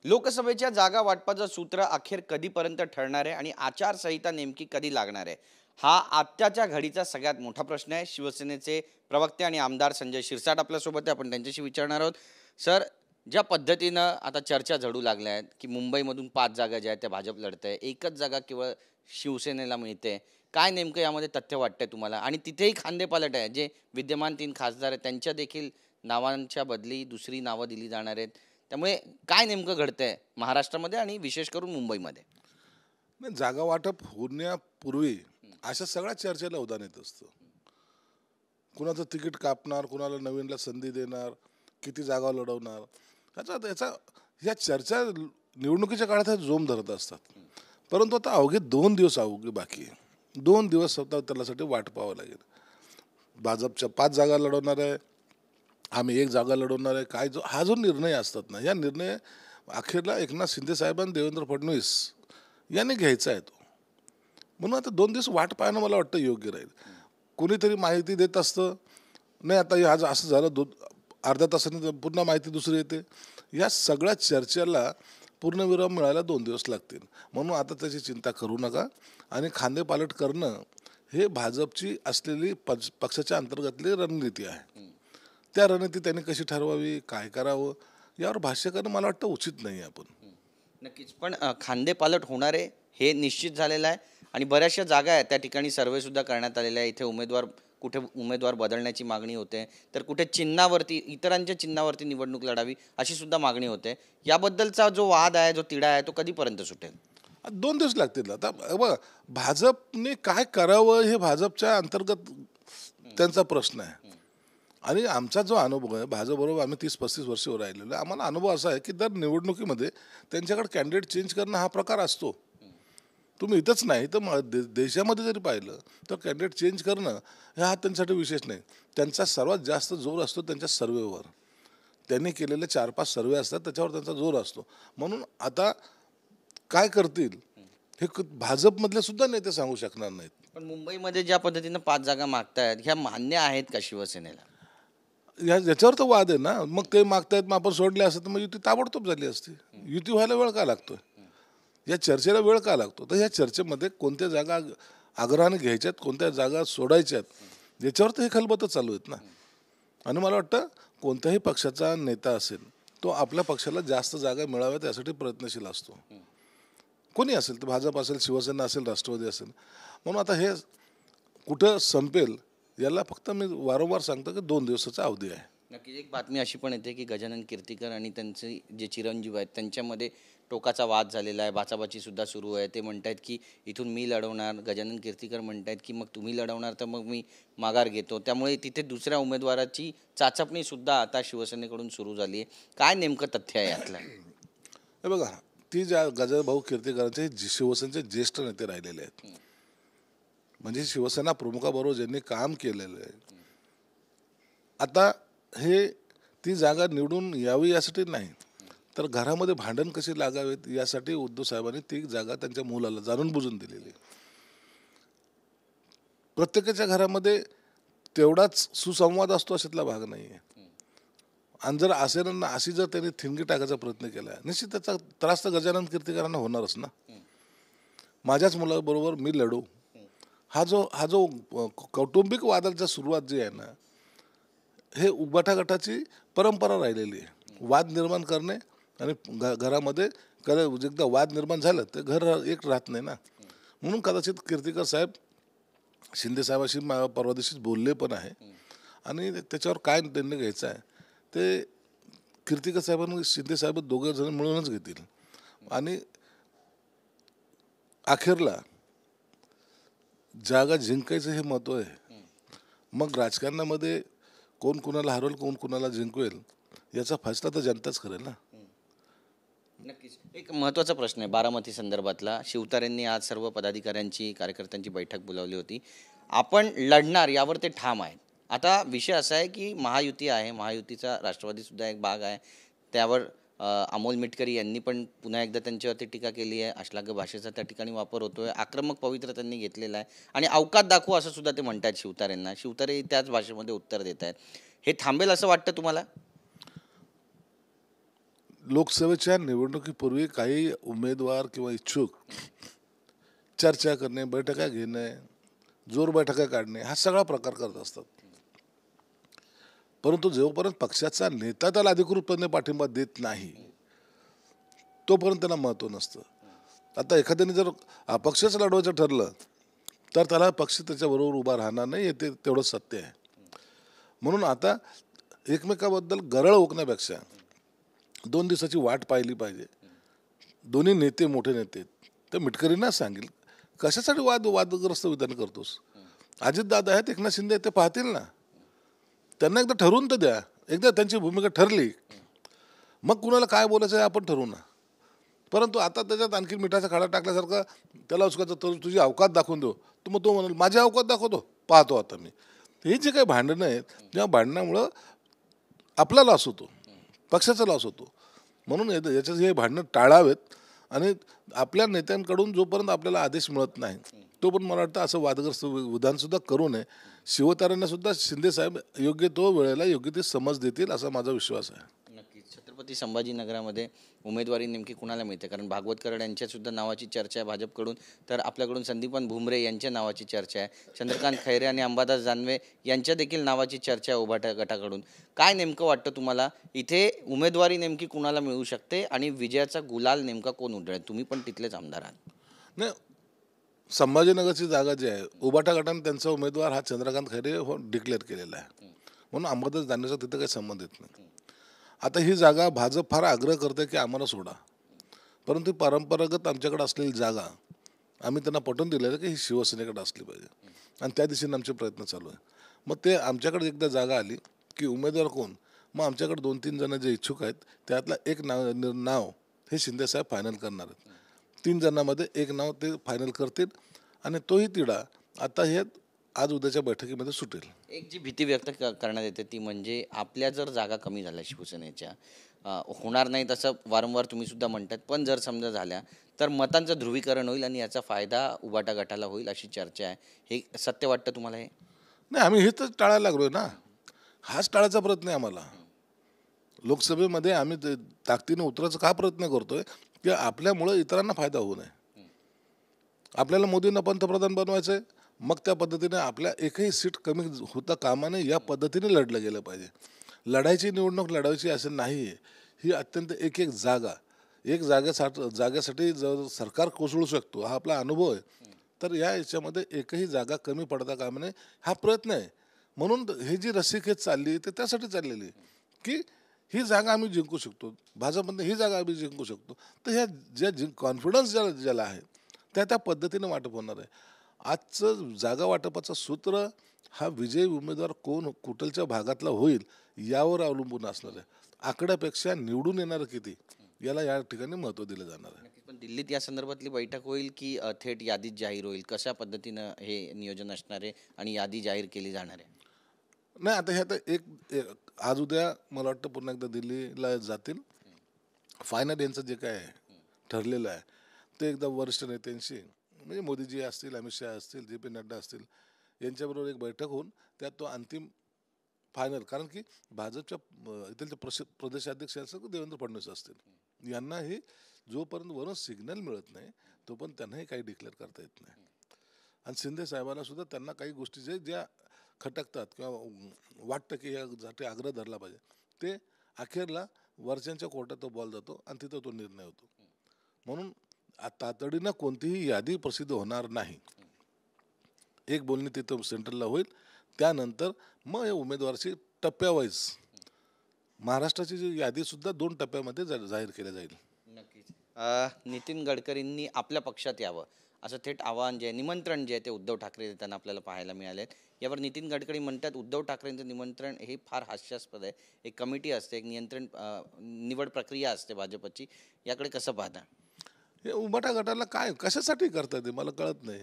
लोकसभेच्या जागा वाटपाचं सूत्र अखेर कधीपर्यंत ठरणार आहे आणि आचारसंहिता नेमकी कधी लागणार आहे? हा आत्ताच्या घडीचा सगळ्यात मोठा प्रश्न आहे. शिवसेनेचे प्रवक्ते आणि आमदार संजय शिरसाट आपल्यासोबत आहे. आपण त्यांच्याशी विचारणार आहोत. सर, ज्या पद्धतीनं आता चर्चा झडू लागल्या आहेत की मुंबईमधून 5 जागा ज्या आहेत त्या भाजप लढतंय, एकच जागा केवळ शिवसेनेला मिळते. काय नेमकं यामध्ये तथ्य वाटतंय तुम्हाला? आणि तिथेही खांदेपालट आहे, जे विद्यमान 3 खासदार आहेत त्यांच्या देखील नावांच्या बदली दुसरी नावं दिली जाणार आहेत. त्यामुळे काय नेमकं घडतंय महाराष्ट्रामध्ये आणि विशेष करून मुंबईमध्ये? नाही, जागा वाटप होण्यापूर्वी अशा सगळ्या चर्चेला उधाण येत असतं. कुणाचं तिकीट कापणार, कुणाला नवीनला संधी देणार, किती जागा लढवणार, याचा या चर्चा निवडणुकीच्या काळात ह्या जोम धरत असतात. परंतु आता अवघे 2 दिवस अवघे बाकी आहे. 2 दिवस स्वतः त्यासाठी वाट पाहावं लागेल. भाजपच्या 5 जागा लढवणार आहे, आम्ही 1 जागा लढवणार आहे. हा जो निर्णय असतात ना, या निर्णय अखेरला एकनाथ शिंदे साहेब आणि देवेंद्र फडणवीस यांनी घ्यायचा आहे तो. म्हणून आता 2 दिवस वाट पाहणं मला वाटतं योग्य राहील. कोणीतरी माहिती देत असतं, नाही आता आज असं झालं, अर्ध्या तासाने पुन्हा माहिती दुसरी येते. या सगळ्या चर्चेला पूर्णविराम मिळायला 2 दिवस लागतील. म्हणून आता त्याची चिंता करू नका. आणि खांदेपालट करणं हे भाजपची असलेली पक्षाच्या अंतर्गतली रणनीती आहे. त्या रणनीती त्यांनी कशी ठरवावी, काय करावं, यावर भाष्य करणं मला वाटतं उचित नाही आहे. आपण नक्कीच. पण खांदेपालट होणार आहे हे निश्चित झालेलं आहे आणि बऱ्याचशा जागा आहेत त्या ठिकाणी सर्वे सुद्धा करण्यात आलेला आहे. इथे कुठे उमेदवार बदलण्याची मागणी होते, तर कुठे चिन्हावरती, इतरांच्या चिन्हावरती निवडणूक लढावी अशी सुद्धा मागणी होते. याबद्दलचा जो वाद आहे, जो तिढा आहे, तो कधीपर्यंत सुटेल? 2 दिवस लागतील. आता बघा, भाजपने काय करावं हे भाजपच्या अंतर्गत त्यांचा प्रश्न आहे. आणि आमचा जो अनुभव आहे, भाजपबरोबर आम्ही 30-35 वर्षावर राहिलेलो आहे. आम्हाला अनुभव असा आहे की दर निवडणुकीमध्ये त्यांच्याकडे कॅन्डिडेट चेंज करणं हा प्रकार असतो. तुम्ही इथंच नाही तर देशामध्ये जरी पाहिलं तर कॅन्डिडेट चेंज करणं हा त्यांच्यासाठी विशेष नाही. त्यांचा सर्वात जास्त जोर असतो त्यांच्या सर्वेवर. त्यांनी केलेले 4-5 सर्वे असतात, त्याच्यावर त्यांचा जोर असतो. म्हणून आता काय करतील हे भाजपमधले सुद्धा नेते सांगू शकणार नाहीत. पण मुंबईमध्ये ज्या पद्धतीनं 5 जागा मागतायत, ह्या मान्य आहेत का शिवसेनेला? याच्यावर तर वाद आहे ना. मग ते मागतायत, मग आपण सोडले असतं तर मग युती ताबडतोब झाली असती. युती व्हायला वेळ का लागतोय? या चर्चेला वेळ का लागतो? तर या चर्चेमध्ये कोणत्या जागा आग्रहाने घ्यायच्यात, कोणत्या जागा सोडायच्यात, याच्यावर तर हे खलबतं चालू आहेत ना. आणि मला वाटतं कोणत्याही पक्षाचा नेता असेल तो आपल्या पक्षाला जास्त जागा मिळाव्यात यासाठी प्रयत्नशील असतो. कोणी असेल, तर भाजप असेल, शिवसेना असेल, राष्ट्रवादी असेल. म्हणून आता हे कुठं संपेल याला फक्त मी वारंवार सांगतो की 2 दिवसाचा अवधी आहे. नक्कीच. एक बातमी अशी पण येते की गजानन कीर्तीकर आणि त्यांचे जे चिरंजीव आहेत त्यांच्यामध्ये टोकाचा वाद झालेला आहे, बाचाबाची सुद्धा सुरू आहे. ते म्हणतायत की इथून मी लढवणार, गजानन कीर्तीकर म्हणतायत की मग तुम्ही लढवणार तर मग मी माघार घेतो. त्यामुळे तिथे दुसऱ्या उमेदवाराची चाचपणी सुद्धा आता शिवसेनेकडून सुरू झाली आहे. काय नेमकं तथ्य आहे यातलं? हे बघा, ती ज्या गजाभाऊ कीर्तीकरांचे शिवसेनेचे ज्येष्ठ नेते राहिलेले आहेत, म्हणजे शिवसेना प्रमुखाबरोबर ज्यांनी काम केलेलं आहे. आता हे ती जागा निवडून यावी यासाठी नाही, तर घरामध्ये भांडण कशी लागावेत यासाठी उद्धव साहेबांनी ती जागा त्यांच्या मुलाला जाणून बुजून दिलेली. प्रत्येकाच्या घरामध्ये तेवढाच सुसंवाद असतो अशातला भाग नाही आहे. आणि जर असेल ना, अशी जर त्यांनी ठिणगी टाकायचा प्रयत्न केला, निश्चित त्याचा त्रास तर गजानन कीर्तीकरांना होणारच ना. माझ्याच मुलाबरोबर मी लढू, हा जो कौटुंबिक वादाची सुरुवात जी आहे ना, हे उबाटा गटाची परंपरा राहिलेली आहे. वाद निर्माण करणे आणि घरामध्ये एकदा वाद निर्माण झालं तर घर एक राहत नाही ना. म्हणून कदाचित कीर्तीकर साहेब शिंदे साहेबाशी परवा दिवशीच बोलले पण आहे. आणि त्याच्यावर काय निर्णय घ्यायचा आहे ते कीर्तीकर साहेबांनी शिंदे साहेब दोघं जण मिळूनच घेतील. आणि अखेरला जागा जिंकायचं हे महत्त्व आहे. मग राजकारणामध्ये कोण कुणाला हरवेल, कोण कुणाला जिंकवेल याचा फैसला तर जनताच करेल ना. नक्कीच. एक महत्त्वाचा प्रश्न आहे बारामती संदर्भातला. शिवतारेंनी आज सर्व पदाधिकाऱ्यांची, कार्यकर्त्यांची बैठक बोलावली होती. आपण लढणार यावर ते ठाम आहेत. आता विषय असा आहे की महायुती आहे, महायुतीचा राष्ट्रवादीसुद्धा एक भाग आहे. त्यावर अमोल मिटकरी यांनी पण पुन्हा एकदा त्यांच्यावरती टीका केली आहे. अश्लाघ्य भाषेचा त्या ठिकाणी वापर होतोय, आक्रमक पवित्र त्यांनी घेतलेला आहे आणि अवकात दाखवू असं सुद्धा ते म्हणतात शिवतारेंना. शिवतारे त्याच भाषेमध्ये उत्तर देत आहेत. हे थांबेल असं वाटतं तुम्हाला? लोकसभेच्या निवडणुकीपूर्वी काही उमेदवार किंवा इच्छुक चर्चा करणे, बैठका घेणे, जोर बैठका काढणे हा सगळा प्रकार करत असतात. परंतु जोपर्यंत पक्षाचा नेता त्याला अधिकृतपणे पाठिंबा देत नाही तोपर्यंत त्याला महत्त्व नसतं. आता एखाद्याने जर अपक्षच लढवायचं ठरलं तर त्याला पक्ष त्याच्याबरोबर उभा राहणार नाही, ते तेवढं सत्य आहे. म्हणून आता एकमेकाबद्दल गरळ ओकण्यापेक्षा 2 दिवसाची वाट पाहिली पाहिजे. दोन्ही नेते मोठे नेते तर मिटकरींना सांगेल कशासाठी वादग्रस्त विधान करतोस. अजितदादा आहेत, एकनाथ शिंदे आहेत, ते पाहतील ना. त्यांना एकदा ठरवून तर द्या. एकदा त्यांची भूमिका ठरली मग कुणाला काय बोलायचं आहे आपण ठरवू ना. परंतु आता त्याच्यात आणखी मिठाचा खडा टाकल्यासारखं त्याला उसकाचं तर तुझी अवकात दाखवून देऊ, तर मग तो म्हणाल माझी अवकात दाखवतो, पाहतो आता मी. हे जे काही भांडणं आहेत त्या भांडणामुळं आपला लॉस होतो, पक्षाचा लॉस होतो. म्हणून याच्यात हे भांडणं टाळावेत आणि आपल्या नेत्यांकडून जोपर्यंत आपल्याला आदेश मिळत नाही तोपर्यंत मला वाटतं असं वादग्रस्त विधानसुद्धा करू नये. शिवतारेंना सुद्धा शिंदेसाहेब योग्य तो वेळेला योग्य ती समज देतील असा माझा विश्वास आहे. नक्कीच. छत्रपती संभाजीनगरामध्ये उमेदवारी नेमकी कुणाला मिळते? कारण भागवत कराड यांच्या सुद्धा नावाची चर्चा आहे भाजपकडून, तर आपल्याकडून संदीपान भुमरे यांच्या नावाची चर्चा आहे, चंद्रकांत खैरे आणि अंबादास दानवे यांच्या देखील नावाची चर्चा आहे उभाटा गटाकडून. काय नेमकं वाटतं तुम्हाला इथे उमेदवारी नेमकी कुणाला मिळू शकते आणि विजयाचा गुलाल नेमका कोण उधळेल? तुम्ही पण तिथलेच आमदार आहात. नाही, संभाजीनगरची जागा जी आहे उबाटा गटाने त्यांचा उमेदवार हा चंद्रकांत खैरे डिक्लेअर केलेला आहे. म्हणून अंबादास दानवेचा तिथं काही संबंध येत नाही. आता ही जागा भाजप फार आग्रह करते की आम्हाला सोडा, परंतु परंपरागत आमच्याकडे असलेली जागा आम्ही त्यांना पटवून दिलेलं की ही शिवसेनेकडे असली पाहिजे आणि त्या दिशेने आमचे प्रयत्न चालू आहे. मग ते आमच्याकडे एकदा जागा आली की उमेदवार कोण, मग आमच्याकडे 2-3 जण जे इच्छुक आहेत त्यातलं एक नाव हे शिंदेसाहेब फायनल करणार आहेत. 3 जणांमध्ये एक नाव ते फायनल करतील आणि तोही तिढा आता हे आज उद्याच्या बैठकीमध्ये सुटेल. एक जी भीती व्यक्त करण्यात येते ती म्हणजे आपल्या जर जागा कमी झाल्या शिवसेनेच्या, होणार नाही तसं वारंवार तुम्ही सुद्धा म्हणतात, पण जर समजा झाल्या तर मतांचं ध्रुवीकरण होईल आणि याचा फायदा उबाटा गटाला होईल अशी चर्चा आहे. हे सत्य वाटतं तुम्हाला? हे नाही, आम्ही हेच टाळायला लागलोय ना. हाच टाळायचा प्रयत्न आहे आम्हाला. लोकसभेमध्ये आम्ही ताकदीने उतरायचा का प्रयत्न करतोय की आपल्यामुळं इतरांना फायदा होऊ नये. आपल्याला मोदींना पंतप्रधान बनवायचं आहे, मग त्या पद्धतीने आपल्या एकही सीट कमी होता कामा नये या पद्धतीने लढलं गेलं पाहिजे. लढायची निवडणूक लढायची असं नाही आहे. ही अत्यंत एक एक जागेसाठी जर सरकार कोसळू शकतो हा आपला अनुभव आहे. तर या याच्यामध्ये एकही जागा कमी पडता कामा नये हा प्रयत्न आहे. म्हणून ही जी रस्सीखेच चालली ते त्यासाठी चाललेली की ही जागा आम्ही जिंकू शकतो, भाजपमध्ये ही जागा आम्ही जिंकू शकतो. तर ह्या ज्या कॉन्फिडन्स ज्याला आहे त्या पद्धतीने वाटप होणार आहे. आजचं जागा वाटपाचं सूत्र हा विजयी उमेदवार कोण कुठलच्या भागातला होईल यावर अवलंबून असणार आहे. आकड्यापेक्षा निवडून येणार किती याला या ठिकाणी महत्त्व दिलं जाणार आहे. पण दिल्लीत या संदर्भातली बैठक होईल की थेट यादीत जाहीर होईल? कशा पद्धतीनं हे नियोजन असणार आहे आणि यादी जाहीर केली जाणार आहे? नाही, आता हे आता आज उद्या मला वाटतं पुन्हा एकदा दिल्लीला जातील. फायनल यांचं जे काय आहे ठरलेलं आहे ते एकदा वरिष्ठ नेत्यांशी म्हणजे मोदीजी असतील, अमित शहा असतील, जे पी नड्डा असतील यांच्याबरोबर एक बैठक होऊन त्यात तो अंतिम फायनल, कारण की भाजपच्या इथले प्रदेशाध्यक्ष असं देवेंद्र फडणवीस असतील यांनाही जोपर्यंत वरून सिग्नल मिळत नाही तोपर्यंत त्यांनाही काही डिक्लेअर करता येत नाही. आणि शिंदे साहेबांना सुद्धा त्यांना काही गोष्टी ज्या खटकतात किंवा वाटतं की यासाठी आग्रह धरला पाहिजे ते अखेरला वरच्यांच्या कोर्टात तो बॉल जातो आणि तिथं तो निर्णय होतो. म्हणून तातडीनं कोणतीही यादी प्रसिद्ध होणार नाही. एक बोलणी तिथं सेंट्रलला होईल, त्यानंतर मग या उमेदवाराची टप्प्यावाईज महाराष्ट्राची जी यादी सुद्धा 2 टप्प्यामध्ये जाहीर केल्या जाईल. नक्कीच. नितीन गडकरींनी आपल्या पक्षात यावं असं थेट आवाहन जे आहे, निमंत्रण जे आहे ते उद्धव ठाकरे देताना आपल्याला पाहायला मिळाले. यावर नितीन गडकरी म्हणतात उद्धव ठाकरेंचं निमंत्रण हे फार हास्यास्पद आहे. एक कमिटी असते, एक निवड प्रक्रिया असते भाजपची, याकडे कसं पाहता? हे उबाटा गटाला काय कशासाठी करतात ते मला कळत नाही.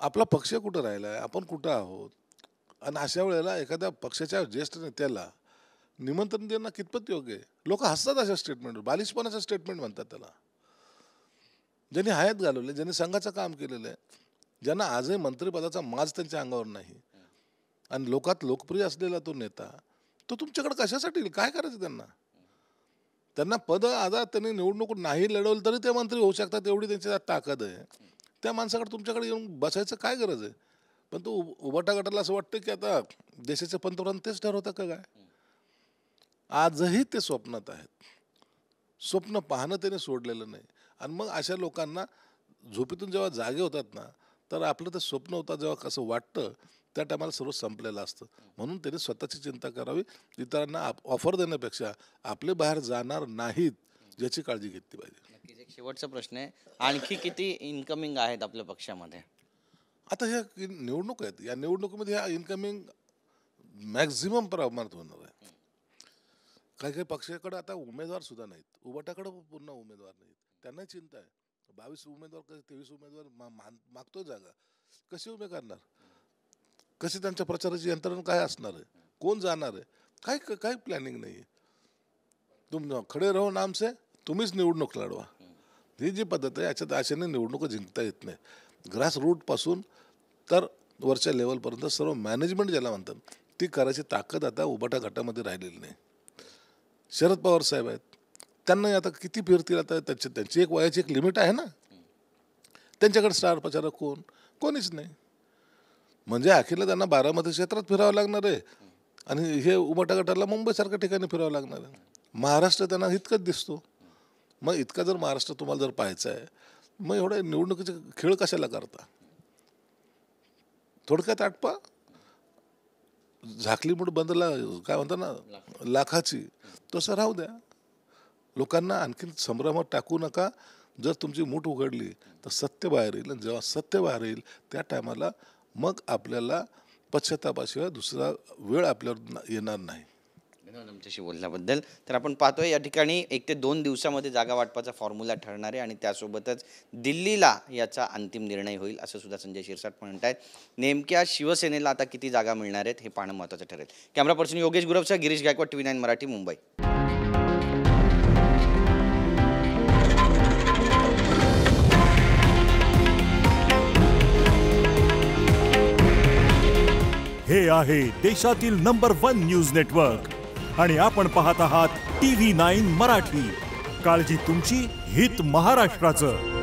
आपला पक्ष कुठं राहिला आहे, आपण कुठं आहोत, आणि अशा वेळेला एखाद्या पक्षाच्या ज्येष्ठ नेत्याला निमंत्रण देणं कितपत योग्य आहे? लोक हसतात अशा स्टेटमेंटवर, बालिशपणाचं स्टेटमेंट म्हणतात त्याला. ज्यांनी हयात घालवले, ज्यांनी संघाचं काम केलेलं आहे, ज्यांना आजही मंत्रिपदाचा माज त्यांच्या अंगावर नाही आणि लोकात लोकप्रिय असलेला तो नेता, तो तुमच्याकडे कशासाठी येईल? काय करायचं त्यांना? त्यांना पद आता त्यांनी निवडणूक नाही लढवलं तरी ते मंत्री होऊ शकतात, एवढी त्यांची ताकद आहे. त्या माणसाकडे तुमच्याकडे येऊन बसायचं काय गरज आहे? पण तो उबाटा गटाला असं वाटतं की आता देशाचे पंतप्रधान तेच ठरवतं का काय? आजही ते स्वप्नात आहेत. स्वप्न पाहणं त्याने सोडलेलं नाही. आणि मग अशा लोकांना झोपेतून जेव्हा जागे होतात ना, तर आपलं ते स्वप्न होतं जेव्हा कसं वाटतं त्या टायमाला सर्व संपलेलं असतं. म्हणून त्यांनी स्वतःची चिंता करावी. इतरांना ऑफर देण्यापेक्षा आपले बाहेर जाणार नाहीत याची काळजी घेतली पाहिजे. नक्कीच. एक शेवटचा प्रश्न आहे, आणखी किती इन्कमिंग आहेत आपल्या पक्षामध्ये? आता ह्या निवडणूक आहेत, या निवडणुकीमध्ये ह्या इन्कमिंग मॅक्झिमम प्रमाणात होणार आहे. काही काही पक्षाकडे आता उमेदवार सुद्धा नाहीत, उबाटाकडे पुन्हा उमेदवार नाहीत. त्यांनाही चिंता आहे. 22 उमेदवार 23 उमेदवार मागतोय जागा, कशी उभे करणार? कशी त्यांच्या प्रचाराची यंत्रणा काय असणार आहे? कोण जाणार आहे? काही प्लॅनिंग नाही आहे. तुम खडे राहो नाम से तुम्हीच निवडणूक लढवा, ही जी पद्धत आहे याच्यात आशेने निवडणूक जिंकता येत नाही. ग्रास रूटपासून तर वरच्या लेवलपर्यंत सर्व मॅनेजमेंट ज्याला म्हणतात ती करायची ताकद आता उबाटा गटामध्ये राहिलेली नाही. शरद पवार साहेब आहेत, त्यांना आता किती फिरतील? आता त्यांची एक वयाची एक लिमिट आहे ना. त्यांच्याकडे स्टार प्रचारक कोणीच नाही. म्हणजे अखेरला त्यांना बारामती क्षेत्रात फिरावं लागणार आहे आणि हे उबाटा गटाला मुंबईसारख्या ठिकाणी फिरावं लागणार आहे. महाराष्ट्र त्यांना इतकंच दिसतो. मग इतका जर महाराष्ट्र तुम्हाला जर पाहायचा आहे, मग एवढ्या निवडणुकीचे खेळ कशाला करता? थोडक्यात आटपा. झाकली मूठ बंदला काय म्हणतात ना लाखाची, तसं राहू द्या. लोकांना आणखीन संभ्रमात टाकू नका. जर तुमची मूठ उघडली तर सत्य बाहेर येईल, आणि जेव्हा सत्य बाहेर येईल त्या टायमाला मग आपल्याला पश्चातापाशिवाय दुसरा वेळ आपल्यावर येणार नाही. धन्यवाद आमच्याशी बोलल्याबद्दल. तर आपण पाहतोय या ठिकाणी 1 ते 2 दिवसामध्ये जागा वाटपाचा फॉर्म्युला ठरणार आहे आणि त्यासोबतच दिल्लीला याचा अंतिम निर्णय होईल असं सुद्धा संजय शिरसाट म्हणत आहेत. नेमक्या शिवसेनेला आता किती जागा मिळणार आहेत हे पाहणं महत्त्वाचं ठरेल. कॅमेरा पर्सन योगेश गुरवसह गिरीश गायकवाड, TV9 मराठी, मुंबई. हे आहे देशातील नंबर 1 न्यूज नेटवर्क आणि आपण पाहत आहात TV9 मराठी. काळजी तुमची, हित महाराष्ट्राचं.